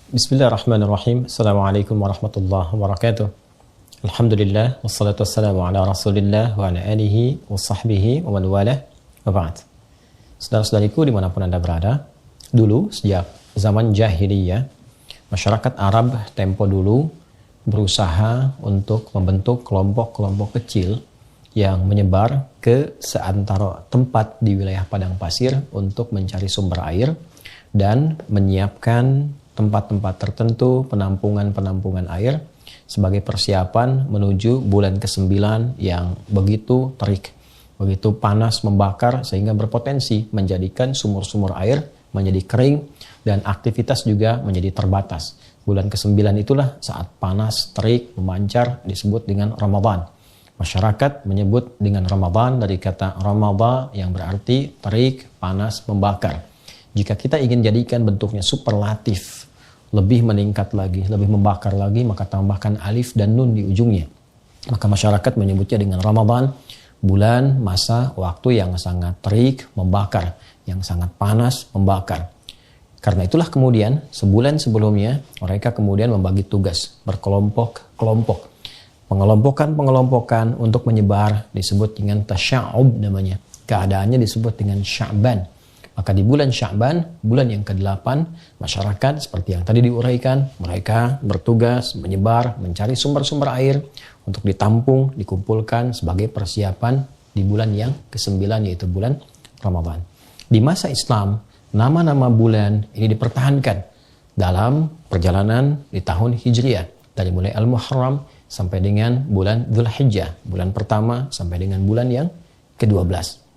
Bismillahirrahmanirrahim. Assalamualaikum warahmatullahi wabarakatuh. Alhamdulillah, wassalatu wassalamu ala rasulillah wa ala alihi wa sahbihi wa man walah wa ba'd. Saudara-saudariku dimanapun Anda berada, dulu sejak zaman jahiliyah, masyarakat Arab tempo dulu berusaha untuk membentuk kelompok-kelompok kecil yang menyebar ke seantero tempat di wilayah padang pasir untuk mencari sumber air dan menyiapkan tempat-tempat tertentu, penampungan-penampungan air sebagai persiapan menuju bulan ke-9 yang begitu terik, begitu panas membakar sehingga berpotensi menjadikan sumur-sumur air menjadi kering dan aktivitas juga menjadi terbatas. Bulan ke-9 itulah saat panas, terik, memancar disebut dengan Ramadan. Masyarakat menyebut dengan Ramadan dari kata Ramadha yang berarti terik, panas, membakar. Jika kita ingin jadikan bentuknya superlatif, lebih meningkat lagi, lebih membakar lagi, maka tambahkan alif dan nun di ujungnya. Maka masyarakat menyebutnya dengan Ramadan, bulan masa waktu yang sangat terik, membakar, yang sangat panas, membakar. Karena itulah kemudian sebulan sebelumnya mereka kemudian membagi tugas berkelompok-kelompok. Pengelompokan untuk menyebar disebut dengan tasya'ub namanya. Keadaannya disebut dengan Sya'ban. Maka di bulan Sya'ban, bulan yang ke-8, masyarakat seperti yang tadi diuraikan, mereka bertugas menyebar, mencari sumber-sumber air untuk ditampung, dikumpulkan sebagai persiapan di bulan yang ke-9 yaitu bulan Ramadan. Di masa Islam, nama-nama bulan ini dipertahankan dalam perjalanan di tahun Hijriah. Dari mulai Al-Muharram sampai dengan bulan Dzulhijjah, bulan pertama sampai dengan bulan yang ke-12.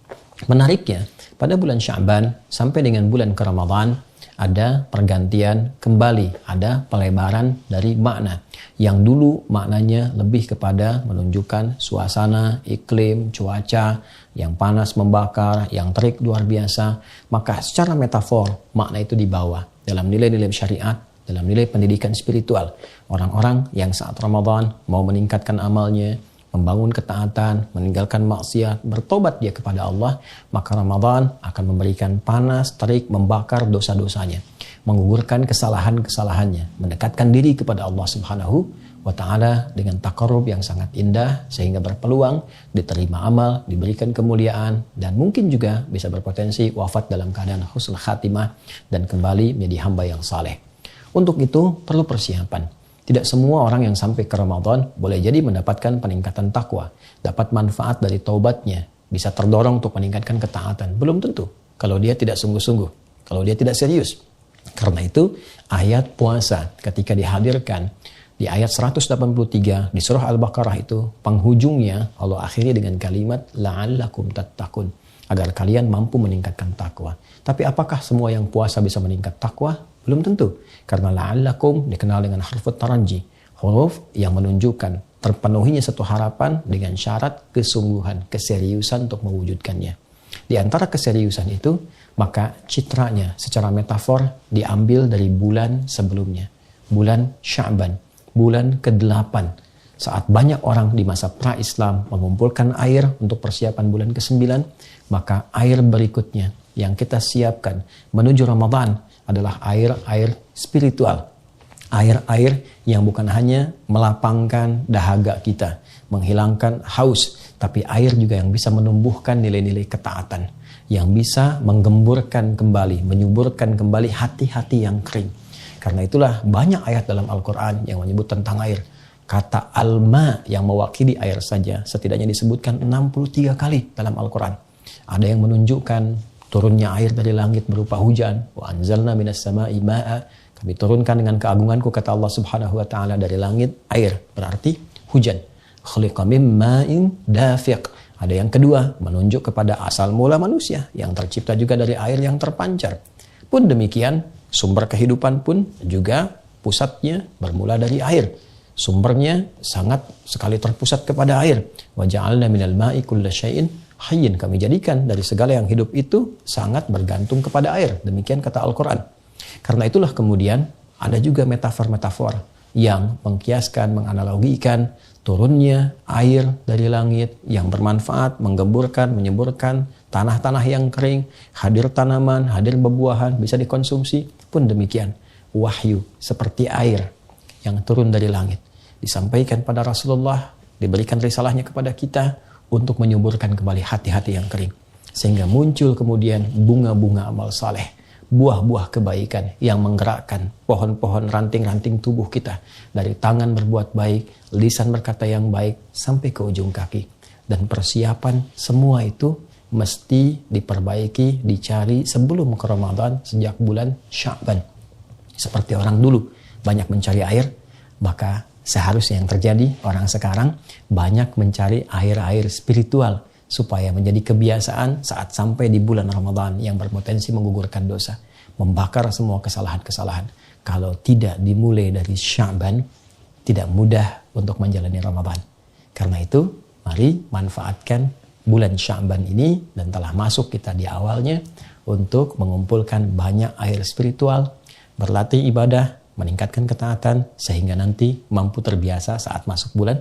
Menariknya, pada bulan Sya'ban sampai dengan bulan ke Ramadan ada pergantian kembali, ada pelebaran dari makna. Yang dulu maknanya lebih kepada menunjukkan suasana, iklim, cuaca yang panas membakar, yang terik luar biasa. Maka secara metafor makna itu dibawa dalam nilai-nilai syariat, dalam nilai pendidikan spiritual. Orang-orang yang saat Ramadan mau meningkatkan amalnya, membangun ketaatan, meninggalkan maksiat, bertobat dia kepada Allah, maka Ramadan akan memberikan panas, terik, membakar dosa-dosanya, menggugurkan kesalahan-kesalahannya, mendekatkan diri kepada Allah Subhanahu wa Ta'ala dengan taqarrub yang sangat indah sehingga berpeluang diterima amal, diberikan kemuliaan, dan mungkin juga bisa berpotensi wafat dalam keadaan husnul khatimah dan kembali menjadi hamba yang saleh. Untuk itu perlu persiapan. Tidak semua orang yang sampai ke Ramadan boleh jadi mendapatkan peningkatan takwa, dapat manfaat dari taubatnya, bisa terdorong untuk meningkatkan ketaatan. Belum tentu kalau dia tidak sungguh-sungguh, kalau dia tidak serius. Karena itu ayat puasa ketika dihadirkan di ayat 183 di surah Al-Baqarah itu, penghujungnya Allah akhiri dengan kalimat la'allakum tattaqun, agar kalian mampu meningkatkan takwa. Tapi apakah semua yang puasa bisa meningkat takwa? Belum tentu. Karena la'allakum dikenal dengan huruf taranji, huruf yang menunjukkan terpenuhinya satu harapan dengan syarat kesungguhan, keseriusan untuk mewujudkannya. Di antara keseriusan itu, maka citranya secara metafor diambil dari bulan sebelumnya, bulan Sya'ban, bulan ke-8. Saat banyak orang di masa pra-Islam mengumpulkan air untuk persiapan bulan ke-9, maka air berikutnya yang kita siapkan menuju Ramadan adalah air-air spiritual. Air-air yang bukan hanya melapangkan dahaga kita, menghilangkan haus, tapi air juga yang bisa menumbuhkan nilai-nilai ketaatan, yang bisa menggemburkan kembali, menyuburkan kembali hati-hati yang kering. Karena itulah banyak ayat dalam Al-Quran yang menyebut tentang air. Kata al-ma yang mewakili air saja setidaknya disebutkan 63 kali dalam Al-Quran. Ada yang menunjukkan turunnya air dari langit berupa hujan. Wa anzalna minas sama'i ma'a. Kami turunkan dengan keagunganku, kata Allah Subhanahu wa Ta'ala, dari langit air, berarti hujan. Khuliqa min ma'in dafiq. Ada yang kedua, menunjuk kepada asal mula manusia yang tercipta juga dari air yang terpancar. Pun demikian, sumber kehidupan pun juga pusatnya bermula dari air. Sumbernya sangat sekali terpusat kepada air. Wa ja'alna minal ma'i kulla syai'in hayyin, kami jadikan dari segala yang hidup itu sangat bergantung kepada air. Demikian kata Al-Quran. Karena itulah kemudian ada juga metafor-metafor yang mengkiaskan, menganalogikan turunnya air dari langit yang bermanfaat, menggemburkan, menyuburkan tanah-tanah yang kering, hadir tanaman, hadir bebuahan, bisa dikonsumsi. Pun demikian, wahyu seperti air yang turun dari langit. Disampaikan pada Rasulullah, diberikan risalahnya kepada kita untuk menyuburkan kembali hati-hati yang kering. Sehingga muncul kemudian bunga-bunga amal saleh, buah-buah kebaikan yang menggerakkan pohon-pohon ranting-ranting tubuh kita. Dari tangan berbuat baik, lisan berkata yang baik, sampai ke ujung kaki. Dan persiapan semua itu mesti diperbaiki, dicari sebelum ke Ramadan sejak bulan Sya'ban. Seperti orang dulu banyak mencari air, maka seharusnya yang terjadi orang sekarang banyak mencari air-air spiritual supaya menjadi kebiasaan saat sampai di bulan Ramadan yang berpotensi menggugurkan dosa, membakar semua kesalahan-kesalahan. Kalau tidak dimulai dari Sya'ban, tidak mudah untuk menjalani Ramadan. Karena itu, mari manfaatkan bulan Sya'ban ini, dan telah masuk kita di awalnya, untuk mengumpulkan banyak air spiritual, berlatih ibadah, meningkatkan ketaatan, sehingga nanti mampu terbiasa saat masuk bulan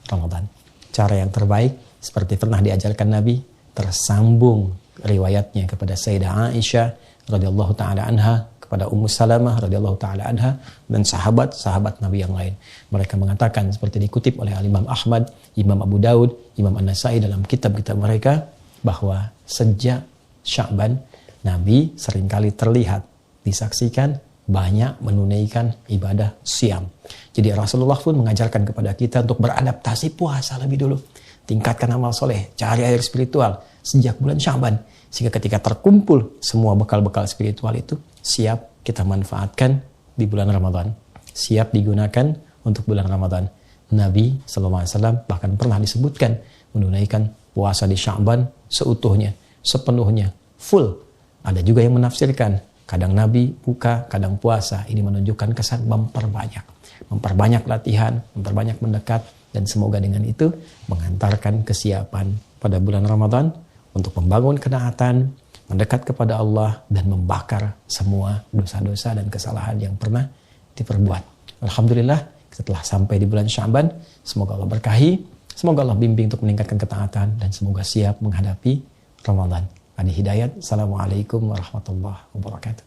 Ramadan. Cara yang terbaik, seperti pernah diajarkan Nabi, tersambung riwayatnya kepada Sayyidah Aisyah radhiyallahu taala anha, kepada Ummu Salamah radhiyallahu taala anha, dan sahabat-sahabat Nabi yang lain. Mereka mengatakan seperti dikutip oleh Imam Ahmad, Imam Abu Daud, Imam An-Nasai dalam kitab-kitab mereka, bahwa sejak Sya'ban Nabi seringkali terlihat, disaksikan banyak menunaikan ibadah siam. Jadi Rasulullah pun mengajarkan kepada kita untuk beradaptasi puasa lebih dulu. Tingkatkan amal soleh, cari air spiritual sejak bulan Sya'ban. Sehingga ketika terkumpul semua bekal-bekal spiritual itu, siap kita manfaatkan di bulan Ramadan. Siap digunakan untuk bulan Ramadan. Nabi SAW bahkan pernah disebutkan menunaikan puasa di Sya'ban seutuhnya, sepenuhnya, full. Ada juga yang menafsirkan, kadang Nabi buka, kadang puasa. Ini menunjukkan kesan memperbanyak latihan, memperbanyak mendekat, dan semoga dengan itu mengantarkan kesiapan pada bulan Ramadan untuk membangun ketaatan, mendekat kepada Allah, dan membakar semua dosa-dosa dan kesalahan yang pernah diperbuat. Alhamdulillah, setelah sampai di bulan Sya'ban, semoga Allah berkahi, semoga Allah bimbing untuk meningkatkan ketaatan, dan semoga siap menghadapi Ramadan. Adi Hidayat, Assalamualaikum warahmatullahi wabarakatuh.